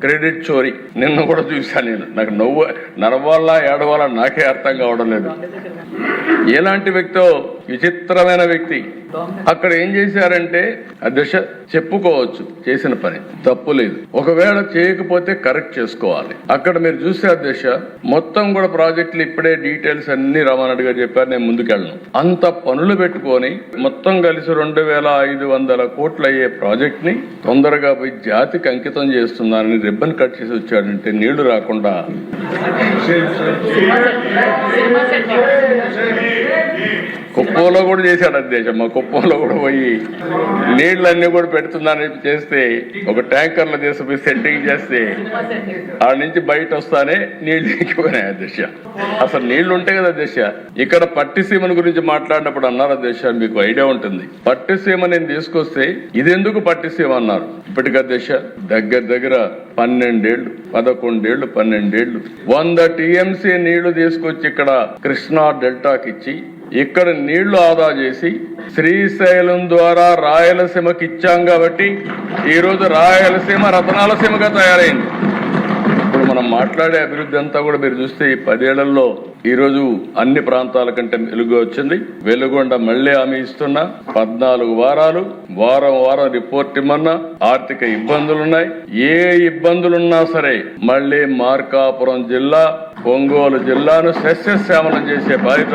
Credit చోరీ నిన్న కూడా చూశాను నేను. నాకు నరవాళ్ళ ఏడవాళ్ళ నాకే అర్థం కావడం లేదు. ఎలాంటి వ్యక్తో విచిత్రమైన వ్యక్తి. అక్కడ ఏం చేశారంటే అధ్యక్ష చెప్పుకోవచ్చు చేసిన పని తప్పు లేదు, ఒకవేళ చేయకపోతే కరెక్ట్ చేసుకోవాలి. అక్కడ మీరు చూస్తే అధ్యక్ష మొత్తం కూడా ప్రాజెక్టులు ఇప్పుడే డీటెయిల్స్ అన్ని రామారెడ్డి గారు చెప్పారు, నేను ముందుకెళ్ళను. అంత పనులు పెట్టుకొని మొత్తం కలిసి 2500 కోట్లు అయ్యే ప్రాజెక్ట్ ని తొందరగా పోయి జాతికి అంకితం చేస్తున్నారని రిబ్బన్ కట్ చేసి వచ్చాడంటే నీళ్లు రాకుండా కుప్పంలో కూడా చేశాడు అధ్యక్ష. మా కుప్పంలో కూడా పోయి నీళ్లన్నీ కూడా పెడుతుందని చేస్తే ఒక ట్యాంకర్లో తీసుకుపోయి సెట్టింగ్ చేస్తే ఆ నుంచి బయట వస్తానే నీళ్లు ఎక్కిపోయినాయి అధ్యక్ష. అసలు నీళ్లు ఉంటాయి కదా అధ్యక్ష. ఇక్కడ పట్టిసీమను గురించి మాట్లాడినప్పుడు అన్నారు అధ్యక్ష, మీకు ఐడియా ఉంటుంది. పట్టిసీమ నేను తీసుకొస్తే ఇదెందుకు పట్టిసీమ అన్నారు. ఇప్పటికి అధ్యక్ష దగ్గర 12 ఏళ్లు 12 ఏళ్లు 100 TMC నీళ్లు తీసుకొచ్చి ఇక్కడ కృష్ణా డెల్టాకి ఇచ్చి ఇక్కడ నీళ్లు ఆదా చేసి శ్రీశైలం ద్వారా రాయలసీమకి ఇచ్చాం కాబట్టి ఈరోజు రాయలసీమ రతనాల సీమగా తయారైంది. ఇప్పుడు మనం మాట్లాడే అభివృద్ధి అంతా కూడా మీరు చూస్తే ఈ 10 ఏళ్లలో ఈరోజు అన్ని ప్రాంతాల కంటే వెలుగు వచ్చింది. వెలుగొండ మళ్లీ హామీ ఇస్తున్నా, 14 వారాలు వారం రిపోర్ట్ ఇమ్మన్నా. ఆర్థిక ఇబ్బందులున్నాయి, ఏ ఇబ్బందులున్నా సరే మళ్లీ మార్కాపురం జిల్లా ఒంగోలు జిల్లాను సస్యశ్యామలం చేసే బాధ్యత